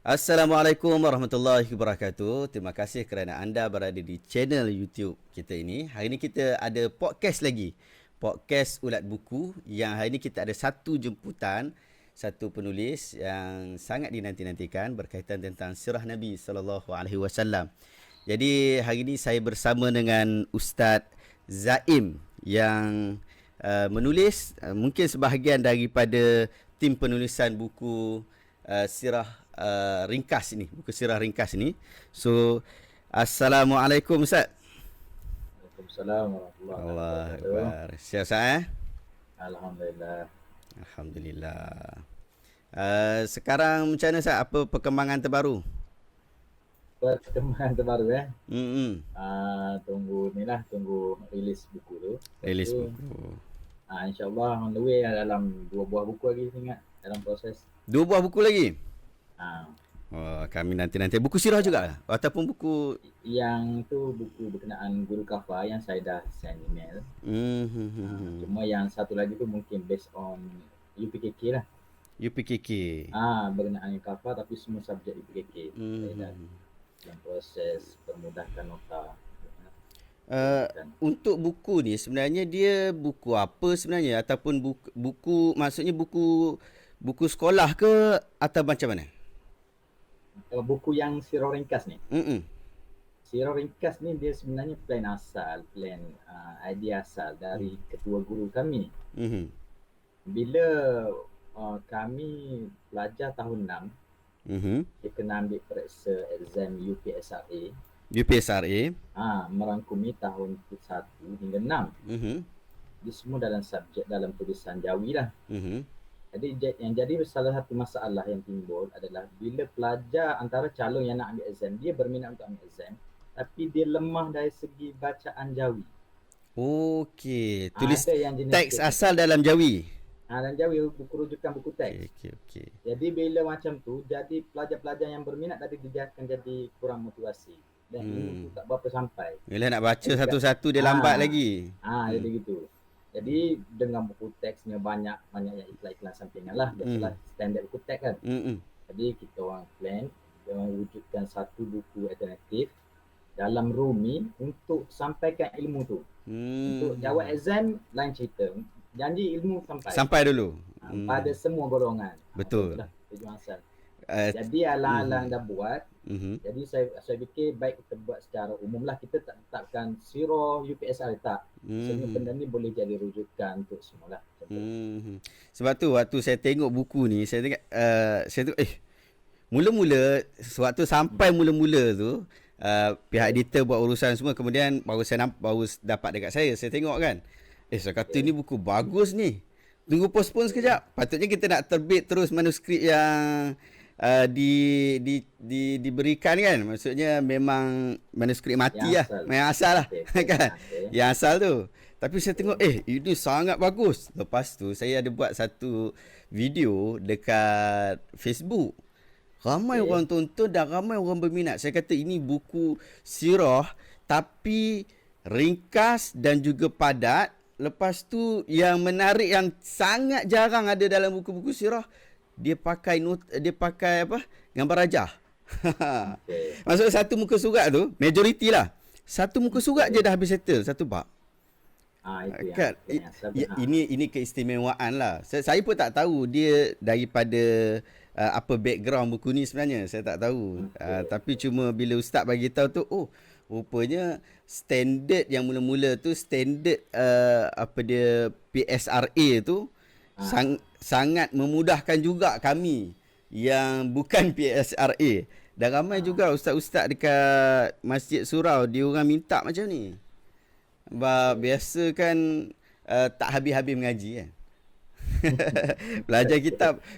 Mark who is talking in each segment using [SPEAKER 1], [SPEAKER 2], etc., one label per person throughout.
[SPEAKER 1] Assalamualaikum warahmatullahi wabarakatuh. Terima kasih kerana anda berada di channel YouTube kita ini. Hari ini kita ada podcast lagi. Podcast Ulat Buku yang hari ini kita ada satu jemputan, satu penulis yang sangat dinanti-nantikan berkaitan tentang sirah Nabi sallallahu alaihi wasallam. Jadi hari ini saya bersama dengan Ustaz Zaim yang menulis mungkin sebahagian daripada tim penulisan buku sirah ringkas ini, buku sirah ringkas ini. So, Assalamualaikum Ustaz.
[SPEAKER 2] Waalaikumsalam warahmatullahi
[SPEAKER 1] Allah
[SPEAKER 2] wabarakatuh.
[SPEAKER 1] Akbar. Sihat Ustaz?
[SPEAKER 2] Alhamdulillah.
[SPEAKER 1] Alhamdulillah. Sekarang macam mana Ustaz? Apa perkembangan terbaru?
[SPEAKER 2] Perkembangan terbaru
[SPEAKER 1] Hmm.
[SPEAKER 2] tunggu rilis buku tu.
[SPEAKER 1] Rilis
[SPEAKER 2] Lepas tu,
[SPEAKER 1] buku.
[SPEAKER 2] InsyaAllah on the way dalam 2 buah buku lagi ingat dalam proses.
[SPEAKER 1] 2 buah buku lagi?
[SPEAKER 2] Ah,
[SPEAKER 1] Oh, kami nanti-nanti. Buku sirah juga lah? Ataupun buku...
[SPEAKER 2] yang tu buku berkenaan guru kafah yang saya dah send email. Cuma yang satu lagi tu mungkin based on UPKK lah.
[SPEAKER 1] UPKK.
[SPEAKER 2] Berkenaan kafah tapi semua subjek UPKK. Saya dah dalam proses permudahkan nota.
[SPEAKER 1] Untuk buku ni sebenarnya dia buku apa sebenarnya, ataupun buku maksudnya buku sekolah ke atau macam mana?
[SPEAKER 2] Buku yang sirah ringkas ni.
[SPEAKER 1] Hmm.
[SPEAKER 2] Sirah ringkas ni dia sebenarnya plan idea asal dari ketua guru kami. Bila kami pelajar tahun 6, dia kena ambil periksa exam UPSRA.
[SPEAKER 1] UPSRA.
[SPEAKER 2] Merangkumi tahun 1 hingga 6. Dia semua dalam subjek, dalam tulisan Jawi lah. Jadi yang jadi salah satu masalah yang timbul adalah bila pelajar antara calon yang nak ambil exam, dia berminat untuk ambil exam tapi dia lemah dari segi bacaan Jawi.
[SPEAKER 1] Okey, tulis
[SPEAKER 2] Ada yang jenis
[SPEAKER 1] teks asal dalam Jawi.
[SPEAKER 2] dalam Jawi, buku rujukan buku teks.
[SPEAKER 1] Okey.
[SPEAKER 2] Jadi bila macam tu, jadi pelajar-pelajar yang berminat tadi dia akan jadi kurang motivasi dan ilmu tu tak berapa sampai.
[SPEAKER 1] Bila nak baca satu-satu dia lambat lagi.
[SPEAKER 2] Jadi gitu. Jadi dengan buku teksnya banyak yang iklan-iklan sampingan lah, biasalah standard buku teks kan. Jadi kita orang plan wujudkan satu buku alternatif dalam Rumi untuk sampaikan ilmu tu. Untuk jawab exam lain cerita. Janji ilmu
[SPEAKER 1] Sampai dulu.
[SPEAKER 2] pada semua golongan.
[SPEAKER 1] Betul.
[SPEAKER 2] Tujuan asal. Jadi alang-alang dah buat. Jadi saya fikir baik kita buat secara umum lah, kita tak tetapkan sirah UPSR tak. Semua benda ni boleh jadi rujukan untuk semualah.
[SPEAKER 1] Sebab tu waktu saya tengok buku ni, saya tengok mula-mula waktu sampai mula-mula tu pihak editor buat urusan semua, kemudian baru dapat dekat saya tengok kan. Saya kata ni buku bagus ni. Tunggu postpone sekejap. Patutnya kita nak terbit terus manuskrip yang diberikan kan. Maksudnya memang manuskrip mati lah. Yang asal lah. Kan? Yang asal tu. Tapi saya tengok ini sangat bagus. Lepas tu saya ada buat satu video dekat Facebook. Ramai orang tonton dan ramai orang berminat. Saya kata ini buku sirah tapi ringkas dan juga padat. Lepas tu yang menarik, yang sangat jarang ada dalam buku-buku sirah, dia pakai apa? Gambar rajah. Maksudnya satu muka surat tu, majoriti lah. Satu muka surat je dah habis settle satu bab. Kan? Ini keistimewaan lah. Saya pun tak tahu dia daripada apa background buku ni sebenarnya. Saya tak tahu. Tapi cuma bila ustaz bagi tahu tu, rupanya standard yang mula-mula tu standard PSRA tu sangat memudahkan juga kami yang bukan PSRA. Dan ramai juga ustaz-ustaz dekat Masjid Surau, dia orang minta macam ni. Biasa kan tak habis-habis mengaji kan. Belajar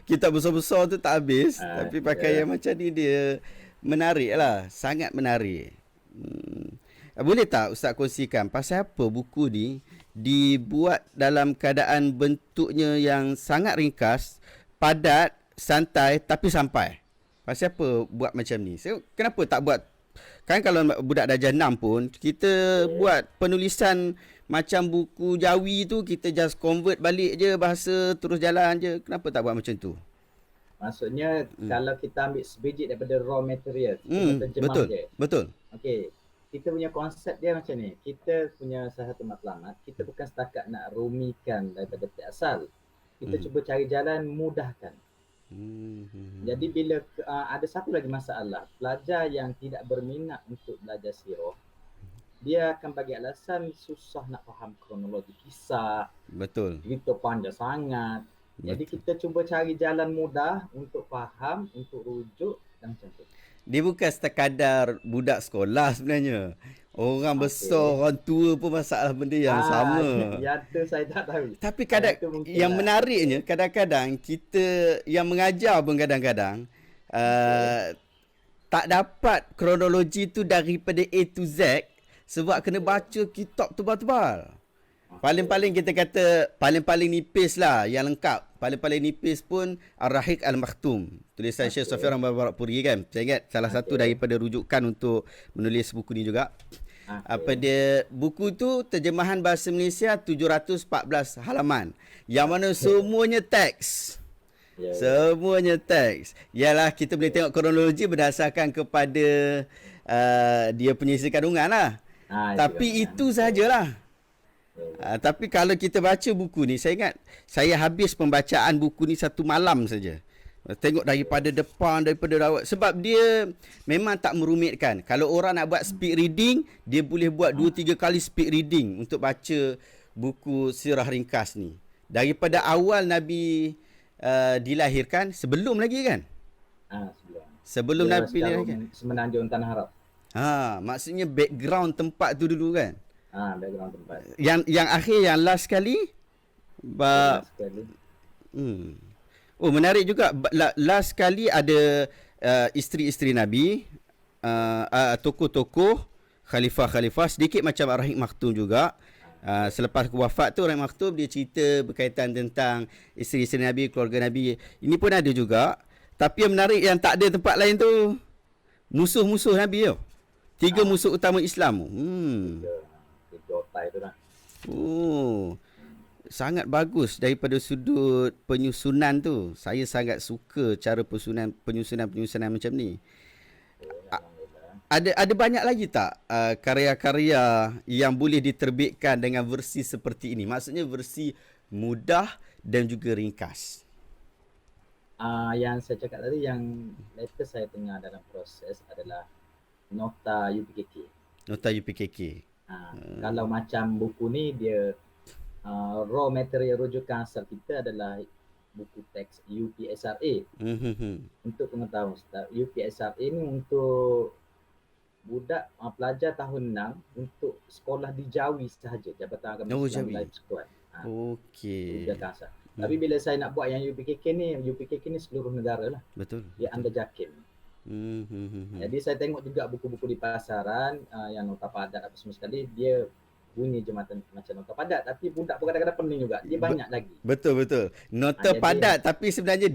[SPEAKER 1] kitab besar-besar tu tak habis, tapi pakai yang macam ni dia menarik lah, sangat menarik. Boleh tak ustaz kongsikan pasal apa buku ni dibuat dalam keadaan bentuknya yang sangat ringkas, padat, santai tapi sampai? Pasal apa buat macam ni? Kenapa tak buat, kan kalau budak darjah 6 pun kita buat penulisan macam buku Jawi tu, kita just convert balik je bahasa terus jalan je. Kenapa tak buat macam tu?
[SPEAKER 2] Maksudnya kalau kita ambil sebiji daripada raw material, kita terjemah
[SPEAKER 1] betul,
[SPEAKER 2] je.
[SPEAKER 1] betul.
[SPEAKER 2] Okey. Kita punya konsep dia macam ni. Kita punya salah satu matlamat, kita bukan setakat nak rumikan daripada teks asal. Kita cuba cari jalan mudahkan. Jadi bila ada satu lagi masalah, pelajar yang tidak berminat untuk belajar sirah, dia akan bagi alasan susah nak faham kronologi kisah.
[SPEAKER 1] Betul.
[SPEAKER 2] Cerita panjang sangat. Jadi kita cuba cari jalan mudah untuk faham, untuk rujuk dan macam tu.
[SPEAKER 1] Dia bukan sekadar budak sekolah sebenarnya. Orang besar, orang tua pun masalah benda yang sama.
[SPEAKER 2] Ya tu saya tak tahu.
[SPEAKER 1] Tapi yang menariknya, kadang-kadang kita yang mengajar pun kadang-kadang tak dapat kronologi tu daripada A to Z sebab kena baca kitab tebal-tebal. Paling-paling kita kata paling-paling nipis lah yang lengkap. Paling-paling nipis pun Ar-Rahiq Al-Makhtum. Tulisan Syekh Sofyan Barakpuri kan. Saya ingat salah satu daripada rujukan untuk menulis buku ni juga. Apa dia, buku tu terjemahan bahasa Malaysia 714 halaman. Yang mana semuanya teks. Semuanya teks. Yalah, kita boleh tengok kronologi berdasarkan kepada dia punya isi kandungan lah. Tapi itu sajalah. Tapi kalau kita baca buku ni, saya ingat saya habis pembacaan buku ni satu malam saja. Tengok daripada depan, daripada rawat. Sebab dia memang tak merumitkan. Kalau orang nak buat speed reading, dia boleh buat 2-3 kali speed reading untuk baca buku sirah ringkas ni. Daripada awal Nabi dilahirkan, sebelum lagi kan? Sebelum Nabi dilahirkan.
[SPEAKER 2] Semenanjung Tanah Arab.
[SPEAKER 1] Maksudnya background tempat tu dulu kan?
[SPEAKER 2] Background tempat.
[SPEAKER 1] Yang akhir, yang last sekali.
[SPEAKER 2] Last sekali.
[SPEAKER 1] Oh, menarik juga. Last sekali ada isteri-isteri Nabi, tokoh-tokoh, khalifah-khalifah, sedikit macam Ar-Rahiq Makhtum juga. Selepas wafat tu Ar-Rahiq Makhtum, dia cerita berkaitan tentang isteri-isteri Nabi, keluarga Nabi. Ini pun ada juga. Tapi yang menarik yang tak ada tempat lain tu, musuh-musuh Nabi tu. 3 musuh utama Islam. Sangat bagus daripada sudut penyusunan tu. Saya sangat suka cara penyusunan macam ni. Ada banyak lagi tak karya-karya yang boleh diterbitkan dengan versi seperti ini? Maksudnya versi mudah dan juga ringkas.
[SPEAKER 2] Yang saya cakap tadi, yang latest saya tengah dalam proses adalah nota UPKK.
[SPEAKER 1] Nota UPKK.
[SPEAKER 2] Kalau macam buku ni, dia raw material rujukan asal kita adalah buku teks UPSRA. Untuk pengetahuan, UPSRA ni untuk budak pelajar tahun 6 untuk sekolah di Jawi sahaja, Jabatan Agama Islam Life Squad.
[SPEAKER 1] Okey.
[SPEAKER 2] Rujukan asal. Tapi bila saya nak buat yang UPKK ni seluruh negara lah.
[SPEAKER 1] Betul.
[SPEAKER 2] Dia under JAKIM. Jadi saya tengok juga buku-buku di pasaran yang nota padat apa semua sekali, dia bunyi je macam nota padat, tapi budak pun kadang-kadang pening juga. Dia banyak lagi.
[SPEAKER 1] Betul. Nota padat, tapi sebenarnya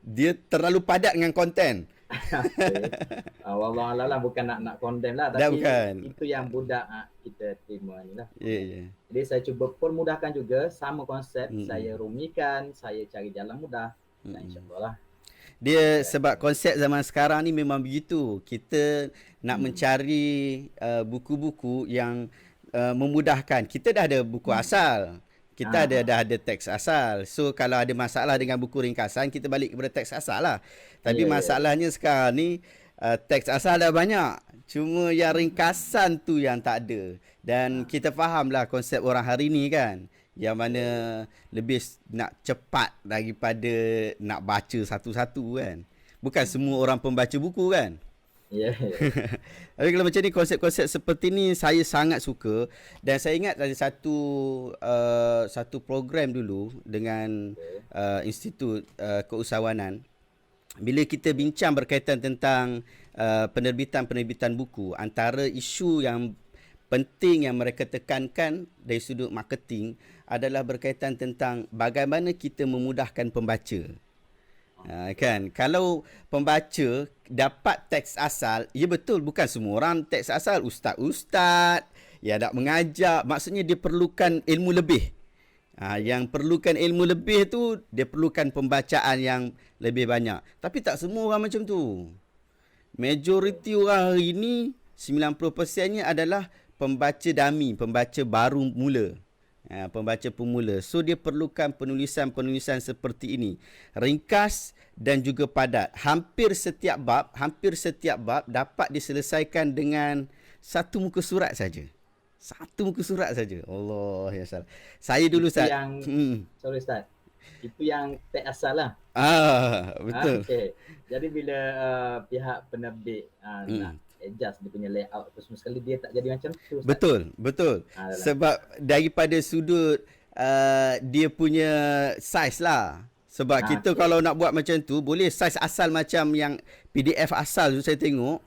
[SPEAKER 1] dia terlalu padat dengan konten.
[SPEAKER 2] Wallah alam, bukan nak condemn lah, tapi itu yang budak kita terima ni lah. Jadi saya cuba permudahkan juga, sama konsep. Saya rumikan, saya cari jalan mudah. Dan insyaAllah lah.
[SPEAKER 1] Dia sebab konsep zaman sekarang ni memang begitu. Kita nak mencari buku-buku yang memudahkan. Kita dah ada buku asal. Kita dah ada teks asal. So kalau ada masalah dengan buku ringkasan, kita balik kepada teks asal lah. Tapi masalahnya sekarang ni teks asal dah banyak. Cuma yang ringkasan tu yang tak ada. Dan kita fahamlah konsep orang hari ni kan. Yang mana lebih nak cepat daripada nak baca satu-satu kan. Bukan semua orang pembaca buku kan. Tapi kalau macam ni, konsep-konsep seperti ni saya sangat suka. Dan saya ingat ada satu program dulu dengan Institut Keusahawanan. Bila kita bincang berkaitan tentang penerbitan buku, antara isu yang penting yang mereka tekankan dari sudut marketing adalah berkaitan tentang bagaimana kita memudahkan pembaca. Kan, kalau pembaca dapat teks asal, ya betul, bukan semua orang teks asal. Ustaz-ustaz yang nak mengajar, maksudnya dia perlukan ilmu lebih. Yang perlukan ilmu lebih tu, dia perlukan pembacaan yang lebih banyak. Tapi tak semua orang macam tu. Majoriti orang hari ni 90%-nya adalah pembaca dummy, pembaca baru mula. Pembaca pemula. So dia perlukan penulisan-penulisan seperti ini. Ringkas dan juga padat. Hampir setiap bab dapat diselesaikan dengan satu muka surat saja. Satu muka surat saja. Allah ya salah. Saya dulu
[SPEAKER 2] Itu
[SPEAKER 1] Ustaz.
[SPEAKER 2] Sorry Ustaz. Itu yang teks asal lah.
[SPEAKER 1] Betul.
[SPEAKER 2] Okay. Jadi bila pihak penerbit nak adjust dia punya layout tu semua sekali, dia tak jadi macam tu Ustaz.
[SPEAKER 1] Betul. Sebab daripada sudut dia punya size lah. Sebab kita kalau nak buat macam tu, boleh size asal macam yang PDF asal tu saya tengok.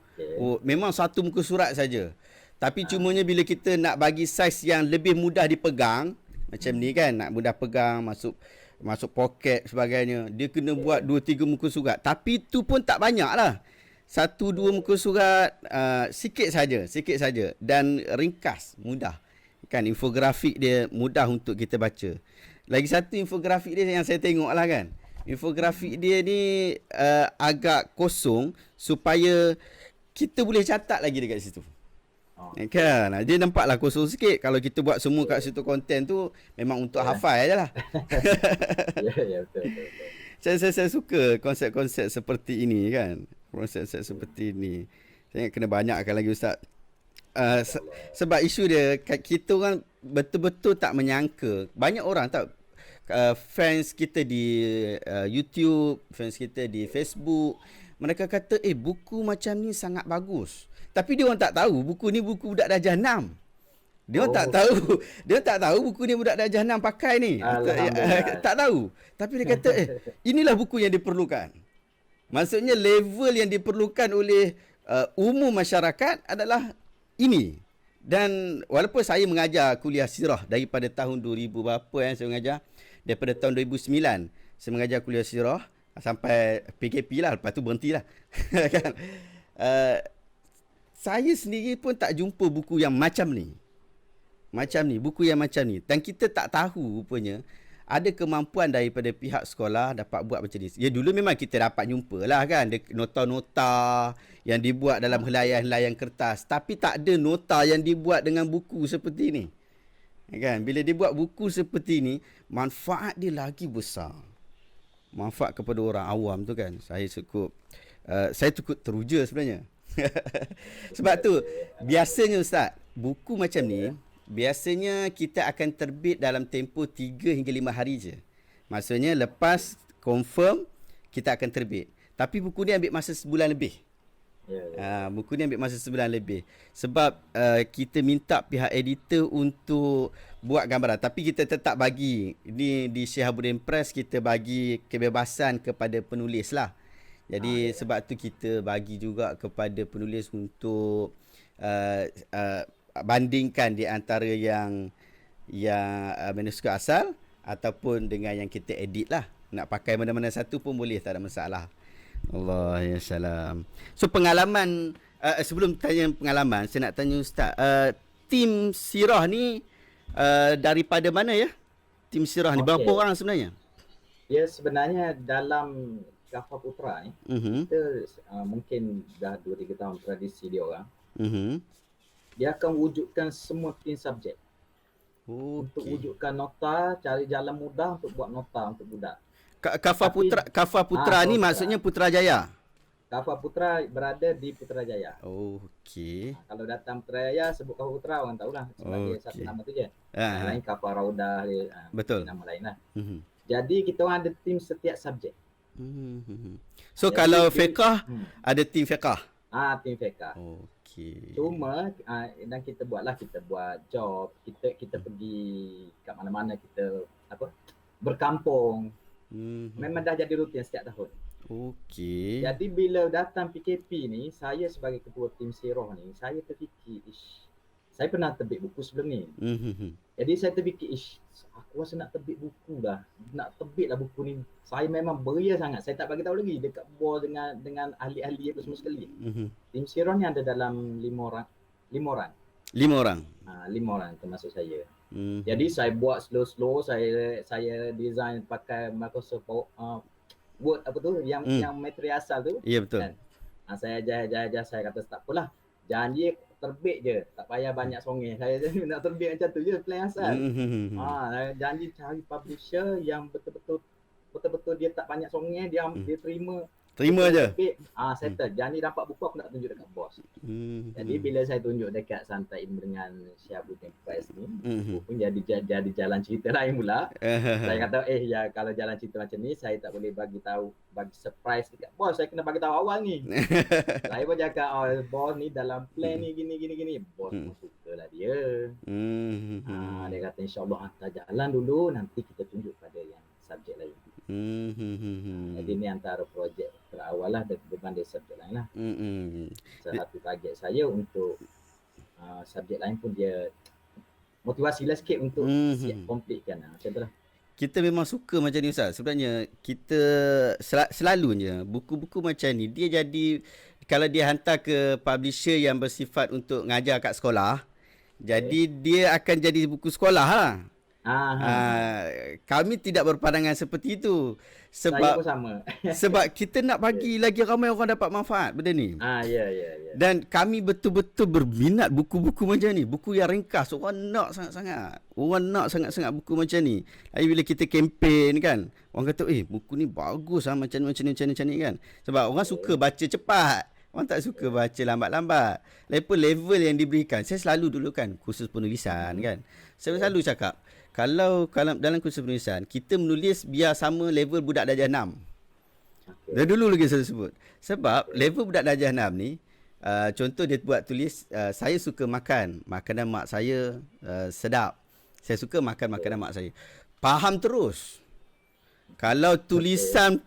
[SPEAKER 1] Memang satu muka surat saja. Tapi cumanya bila kita nak bagi saiz yang lebih mudah dipegang, macam ni kan, nak mudah pegang, masuk poket sebagainya, dia kena buat 2-3 muka surat. Tapi tu pun tak banyak lah. 1-2 muka surat, sikit saja dan ringkas, mudah. Kan infografik dia mudah untuk kita baca. Lagi satu infografik dia yang saya tengok lah kan. Infografik dia ni agak kosong supaya kita boleh catat lagi dekat situ. Kan, dia nampaklah kosong sikit. Kalau kita buat semua kat situ konten tu, memang untuk hafal je lah.
[SPEAKER 2] Ya, betul.
[SPEAKER 1] Saya suka konsep-konsep seperti ini kan. Konsep-konsep seperti ini. Saya kena banyakkan lagi Ustaz. Sebab isu dia, kita orang betul-betul tak menyangka. Banyak orang tak, fans kita di YouTube, fans kita di Facebook, mereka kata, buku macam ni sangat bagus. Tapi dia orang tak tahu buku ni buku budak darjah 6. Dia orang tak tahu buku ni budak darjah 6 pakai ni. Tak tahu. Tapi dia kata inilah buku yang diperlukan. Maksudnya level yang diperlukan oleh umum masyarakat adalah ini. Dan walaupun saya mengajar kuliah sirah daripada tahun 2000 berapa saya mengajar, daripada tahun 2009 saya mengajar kuliah sirah sampai PKP lah, lepas tu berhentilah. Kan? Saya sendiri pun tak jumpa buku yang macam ni. Buku yang macam ni. Dan kita tak tahu rupanya ada kemampuan daripada pihak sekolah dapat buat macam ni. Ya, dulu memang kita dapat jumpa lah kan. Nota-nota yang dibuat dalam helaian-helaian kertas. Tapi tak ada nota yang dibuat dengan buku seperti ni. Kan? Bila dibuat buku seperti ni, manfaat dia lagi besar. Manfaat kepada orang awam tu kan. Saya cukup teruja sebenarnya. Sebab tu biasanya Ustaz, buku macam ni biasanya kita akan terbit dalam tempoh 3 hingga 5 hari je. Maksudnya lepas confirm kita akan terbit. Tapi buku ni ambil masa sebulan lebih. Buku ni ambil masa sebulan lebih. Sebab kita minta pihak editor untuk buat gambaran. Tapi kita tetap bagi, ini di Syihabuddin Press kita bagi kebebasan kepada penulis lah. Jadi sebab tu kita bagi juga kepada penulis untuk bandingkan di antara yang manuskrip asal ataupun dengan yang kita edit lah. Nak pakai mana-mana satu pun boleh, tak ada masalah. Allah ya salam. So pengalaman, sebelum tanya pengalaman, saya nak tanya Ustaz, tim sirah ni daripada mana ya? Tim sirah ni berapa orang sebenarnya?
[SPEAKER 2] Ya, sebenarnya dalam Kafa Putra ni, kita mungkin dah 2-3 tahun tradisi dia orang. Dia akan wujudkan semua tim subjek. Untuk wujudkan nota, cari jalan mudah untuk buat nota untuk budak.
[SPEAKER 1] Kafa Putra ni maksudnya Putrajaya.
[SPEAKER 2] Kafa Putra berada di Putrajaya.
[SPEAKER 1] Okey.
[SPEAKER 2] Kalau datang Putrajaya sebut Kafa Putra, orang tahulah sebab dia satu nama tu je. Lain Kafa Raudah,
[SPEAKER 1] betul.
[SPEAKER 2] Nama lain lah. Jadi kita orang ada tim setiap subjek.
[SPEAKER 1] So jadi, kalau fiqah ada tim fiqah.
[SPEAKER 2] Tim fiqah. Okey. Cuma dan kita buat job, kita pergi kat mana-mana, kita berkampung. Memang dah jadi rutin setiap tahun.
[SPEAKER 1] Okey.
[SPEAKER 2] Jadi bila datang PKP ni, saya sebagai ketua tim sirah ni, saya terfikir, saya pernah terbit buku sebelum ni. Jadi saya terfikir, aku rasa nak terbit buku dah. Nak terbit lah buku ni. Saya memang beria sangat. Saya tak bagi tahu lagi dekat bawah dengan ahli-ahli apa semua sekali. Tim sirah ni ada dalam 5 orang. 5 orang.
[SPEAKER 1] 5 orang.
[SPEAKER 2] 5 orang termasuk saya. Jadi saya buat slow, saya design pakai Microsoft Word apa tu yang material asal tu.
[SPEAKER 1] Ya, betul.
[SPEAKER 2] Kan? Saya ajar saya kata tak apalah. Janji terbit je, tak payah banyak songeh. Saya nak terbit macam tu je plan asal. Janji cari publisher yang betul-betul dia tak banyak songeh, dia terima
[SPEAKER 1] je.
[SPEAKER 2] Settle. Janji dapat buku aku nak tunjuk dekat bos. Jadi bila saya tunjuk dekat Santai Ilmu dengan Syahabuddin Press ni, buku pun jadi jalan cerita lain pula. Saya kata ya kalau jalan cerita macam ni saya tak boleh bagi surprise dekat bos, saya kena bagi tahu awal ni. Saya pun cakap bos ni dalam plan ni gini. Bos pun sukalah dia. Dia kata insya-Allah hantar jalan dulu, nanti kita tunjuk pada yang subjek lain. Jadi ni antara projek terawal lah berbanding subjek lain lah. Satu target saya untuk subjek lain pun dia motivasi lah sikit untuk siap completekan macam tu lah.
[SPEAKER 1] Kita memang suka macam ni Ustaz. Sebenarnya kita selalunya buku-buku macam ni dia jadi, kalau dia hantar ke publisher yang bersifat untuk ngajar kat sekolah, jadi dia akan jadi buku sekolah lah. Kami tidak berpandangan seperti itu. Sebab,
[SPEAKER 2] saya pun sama.
[SPEAKER 1] Sebab kita nak bagi lagi ramai orang dapat manfaat benda ni.
[SPEAKER 2] Ya.
[SPEAKER 1] Dan kami betul-betul berminat buku-buku macam ni. Buku yang ringkas. Orang nak sangat-sangat. Orang nak sangat-sangat buku macam ni. Jadi bila kita kempen kan, orang kata buku ni bagus lah macam ni kan. Sebab orang suka baca cepat. Orang tak suka baca lambat-lambat. Lagipun level yang diberikan, saya selalu dulu kan kursus penulisan kan. Saya selalu cakap, kalau dalam kursus penulisan, kita menulis biar sama level budak darjah 6. Dari dulu lagi saya sebut. Sebab level budak darjah 6 ni, contoh dia buat tulis, saya suka makan makanan mak saya sedap. Saya suka makan makanan mak saya. Faham terus. Kalau tulisan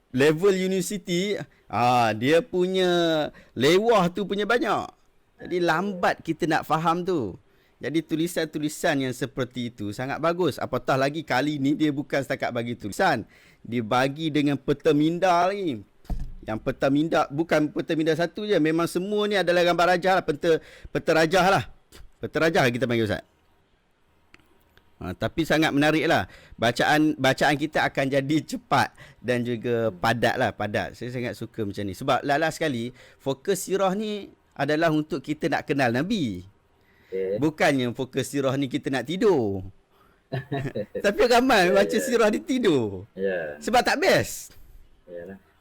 [SPEAKER 1] level universiti, dia punya lewah tu punya banyak. Jadi lambat kita nak faham tu. Jadi tulisan-tulisan yang seperti itu sangat bagus. Apatah lagi kali ni dia bukan setakat bagi tulisan. Dia bagi dengan peta minda lagi. Yang peta minda, bukan peta minda satu je. Memang semua ni adalah gambar rajah lah. Peta rajah lah. Peta rajah kita panggil Ustaz. Tapi sangat menarik lah. Bacaan kita akan jadi cepat dan juga padat lah. Padat. Saya sangat suka macam ni. Sebab last sekali, fokus sirah ni adalah untuk kita nak kenal Nabi. Bukannya fokus sirah ni kita nak tidur. Tapi ramai baca sirah ni tidur. Sebab tak best.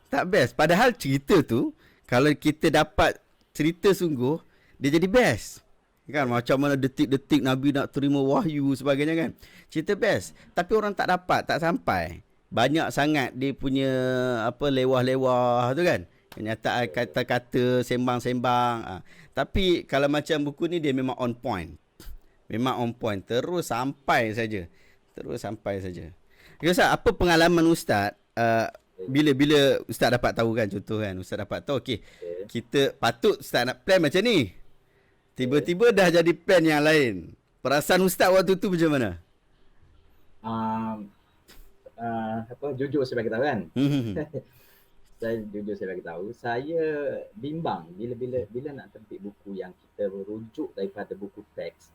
[SPEAKER 1] Tak best. Padahal cerita tu, kalau kita dapat cerita sungguh, dia jadi best. Kan macam mana detik-detik Nabi nak terima wahyu sebagainya kan. Cerita best. Tapi orang tak dapat, tak sampai. Banyak sangat dia punya lewah-lewah tu kan. Kenyataan kata-kata, sembang-sembang. Tapi kalau macam buku ni dia memang on point. Memang on point. Terus sampai saja. Okay, Ustaz, apa pengalaman Ustaz bila Ustaz dapat tahu kan, contoh kan, Ustaz dapat tahu kita patut Ustaz nak plan macam ni. Tiba-tiba dah jadi plan yang lain. Perasaan Ustaz waktu tu macam mana?
[SPEAKER 2] Jujur saya bagi tahu kan. Saya bagi tahu, saya bimbang bila nak terbit buku yang kita merujuk daripada buku teks.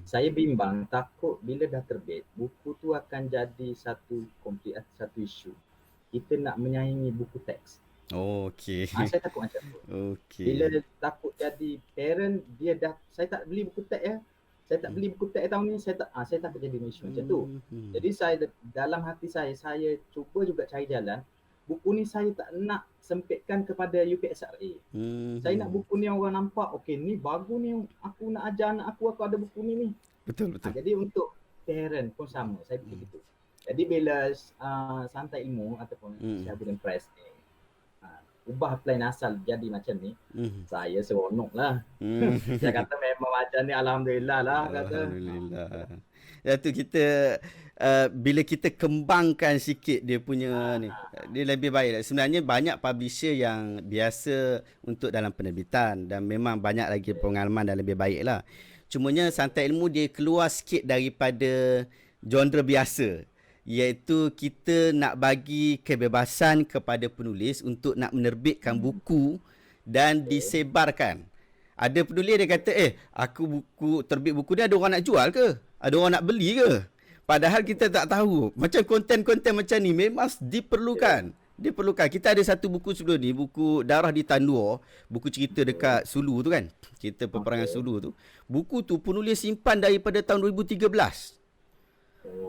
[SPEAKER 2] Saya bimbang, takut bila dah terbit, buku tu akan jadi satu isu. Kita nak menyaingi buku teks.
[SPEAKER 1] Okey.
[SPEAKER 2] Saya takut macam tu. Bila takut jadi parent, saya tak beli buku teks ya. Saya tak beli buku teks tahun ni, saya takut jadi isu macam tu. Jadi saya dalam hati saya cuba juga cari jalan. Buku ni saya tak nak sempitkan kepada UPSRA. Saya nak buku ni orang nampak, ni bagus ni, aku nak ajar anak aku ada buku ni.
[SPEAKER 1] Betul.
[SPEAKER 2] Jadi untuk parent pun sama, saya fikir gitu. Jadi bila Santai Ilmu ataupun Syahabuddin Press ni ubah plan asal jadi macam ni, saya seronok lah. Saya kata memang macam ni, alhamdulillah lah.
[SPEAKER 1] Alhamdulillah. Itu kita bila kita kembangkan sikit dia punya ni, dia lebih baik. Sebenarnya banyak publisher yang biasa untuk dalam penerbitan dan memang banyak lagi pengalaman dan lebih baik lah. Cumanya Santai Ilmu dia keluar sikit daripada genre biasa, iaitu kita nak bagi kebebasan kepada penulis untuk nak menerbitkan buku dan disebarkan. Ada penulis dia kata, aku terbit buku ni ada orang nak jual ke? Ada orang nak beli ke? Padahal kita tak tahu. Macam konten-konten macam ni memang diperlukan. Diperlukan. Kita ada satu buku sebelum ni, buku Darah di Tandur, buku cerita dekat Sulu tu kan. Cerita peperangan Sulu tu. Buku tu penulis simpan daripada tahun 2013.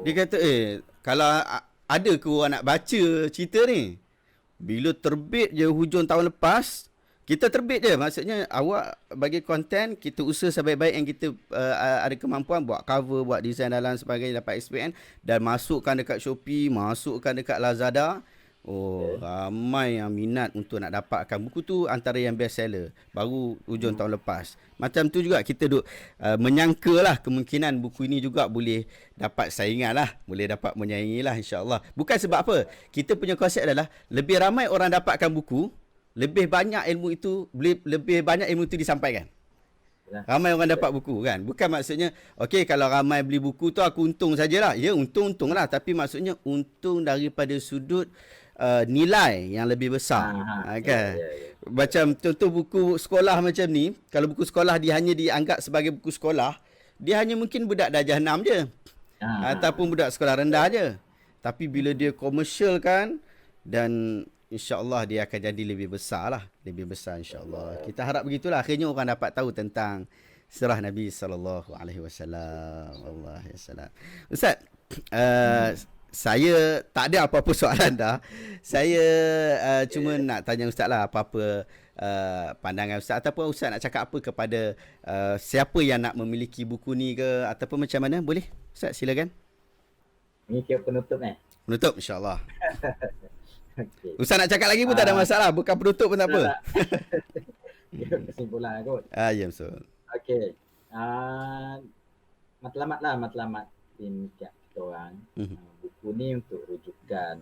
[SPEAKER 1] Dia kata, kalau ada ke orang nak baca cerita ni? Bila terbit je hujung tahun lepas, kita terbit je. Maksudnya awak bagi konten, kita usaha sebaik-baik yang kita ada kemampuan, buat cover, buat design dan lain sebagainya, dapat SPN dan masukkan dekat Shopee, masukkan dekat Lazada. Ramai yang minat untuk nak dapatkan buku tu, antara yang best seller baru hujung tahun lepas. Macam tu juga kita duk menyangka lah kemungkinan buku ini juga boleh dapat saingan lah, boleh dapat menyaingi lah, insyaAllah. Bukan sebab apa, kita punya konsep adalah lebih ramai orang dapatkan buku, lebih banyak ilmu itu, lebih banyak ilmu itu disampaikan. Ramai orang dapat buku kan. Bukan maksudnya okey kalau ramai beli buku tu aku untung sajalah. Ya, untung lah, tapi maksudnya untung daripada sudut nilai yang lebih besar. Kan? Macam contoh buku sekolah macam ni, kalau buku sekolah dia hanya dianggap sebagai buku sekolah, dia hanya mungkin budak darjah 6 je. Ataupun budak sekolah rendah je. Tapi bila dia komersial kan, dan InsyaAllah dia akan jadi lebih besar lah. Lebih besar insyaAllah. Kita harap begitulah. Akhirnya orang dapat tahu tentang sirah Nabi SAW. Ustaz, saya tak ada apa-apa soalan dah. Saya cuma nak tanya Ustaz lah apa-apa pandangan Ustaz. Ataupun Ustaz nak cakap apa kepada siapa yang nak memiliki buku ni ke, ataupun macam mana. Boleh Ustaz, silakan.
[SPEAKER 2] Ini kira penutup
[SPEAKER 1] Penutup insyaAllah. Okay. Ustaz nak cakap lagi pun tak ada masalah. Bukan penutup pun tak apa.
[SPEAKER 2] Kesimpulan kot.
[SPEAKER 1] Ya, betul.
[SPEAKER 2] Okey. Matlamat tim kita orang. Buku ni untuk rujukan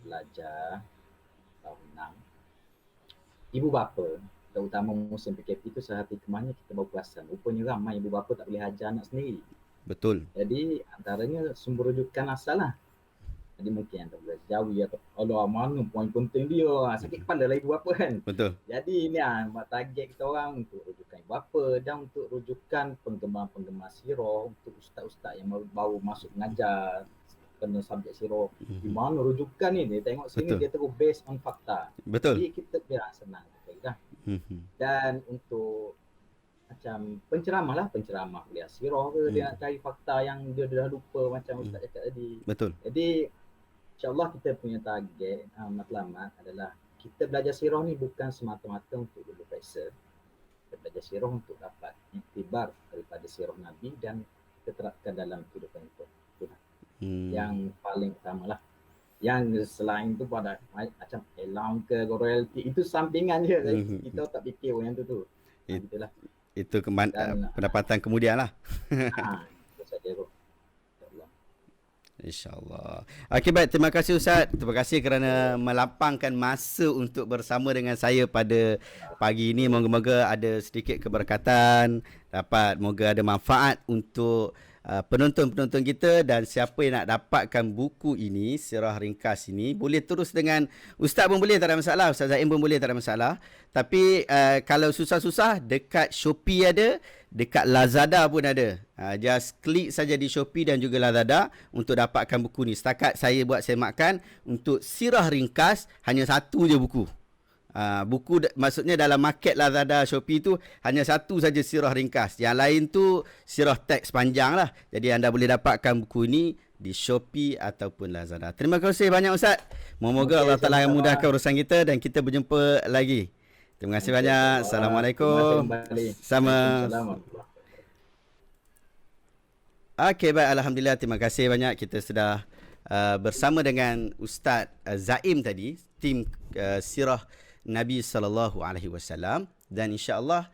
[SPEAKER 2] pelajar tahun 6. Ibu bapa, terutama musim PKP itu sehati kemahnya kita baru perasan. Rupanya ramai ibu bapa tak boleh ajar anak sendiri.
[SPEAKER 1] Betul.
[SPEAKER 2] Jadi antaranya sumber rujukan asal lah. Jadi mungkin yang tak boleh jauhi atau Allah mana poin penting dia. Sakit kepala lah ibu bapa kan.
[SPEAKER 1] Betul.
[SPEAKER 2] Jadi ni buat target kita orang untuk rujukan ibu bapa dan untuk rujukan penggemar-penggemar sirah, untuk ustaz-ustaz yang baru masuk mengajar kena subjek sirah. Di mana rujukan ni, dia tengok sini. Betul. Dia terus based on fakta.
[SPEAKER 1] Betul.
[SPEAKER 2] Jadi kita senang kan. Dan untuk macam penceramah kuliah sirah ke, dia nak cari fakta yang dia dah lupa macam ustaz cakap tadi.
[SPEAKER 1] Betul.
[SPEAKER 2] Jadi InsyaAllah kita punya target matlamat adalah kita belajar sirah ni bukan semata-mata untuk dulu periksa. Kita belajar sirah untuk dapat iktibar daripada sirah Nabi dan diterapkan dalam kehidupan kita. Yang paling utama lah. Yang selain tu pada macam elang ke royalty, itu sampingan je. Kita tak fikir yang tu. Gitulah.
[SPEAKER 1] Itu pendapatan kemudian lah.
[SPEAKER 2] Itu saja tu.
[SPEAKER 1] InsyaAllah. Okey, baik. Terima kasih Ustaz. Terima kasih kerana melapangkan masa untuk bersama dengan saya pada pagi ini. Moga-moga ada sedikit keberkatan. Moga ada manfaat untuk penonton-penonton kita, dan siapa yang nak dapatkan buku ini, Sirah Ringkas ini, boleh terus dengan Ustaz pun boleh, tak ada masalah. Ustaz Zaim pun boleh, tak ada masalah. Tapi kalau susah-susah, dekat Shopee ada, dekat Lazada pun ada. Just klik saja di Shopee dan juga Lazada untuk dapatkan buku ni. Setakat saya buat semakkan untuk Sirah Ringkas, hanya satu je buku. Buku maksudnya dalam market Lazada, Shopee tu hanya satu saja Sirah Ringkas. Yang lain tu sirah teks panjang lah. Jadi anda boleh dapatkan buku ini di Shopee ataupun Lazada. Terima kasih banyak Ustaz. Moga-moga Allah Ta'ala yang mudahkan urusan kita dan kita berjumpa lagi. Terima kasih banyak. Assalamualaikum. Sama. Okey, baik. Alhamdulillah. Terima kasih banyak. Kita sudah bersama dengan Ustaz Zaim tadi, tim Sirah Nabi SAW, dan insya-Allah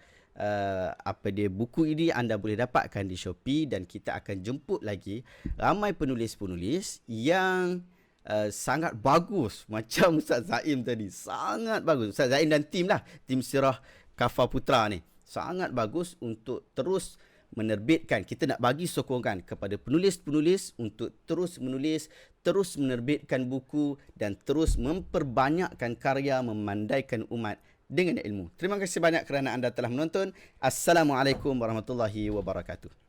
[SPEAKER 1] apa dia buku ini anda boleh dapatkan di Shopee, dan kita akan jemput lagi ramai penulis-penulis yang sangat bagus macam Ustaz Zaim tadi. Sangat bagus Ustaz Zaim dan tim lah, tim Sirah Kafar Putra ni. Sangat bagus untuk terus menerbitkan. Kita nak bagi sokongan kepada penulis-penulis untuk terus menulis, terus menerbitkan buku dan terus memperbanyakkan karya, memandaikan umat dengan ilmu. Terima kasih banyak kerana anda telah menonton. Assalamualaikum warahmatullahi wabarakatuh.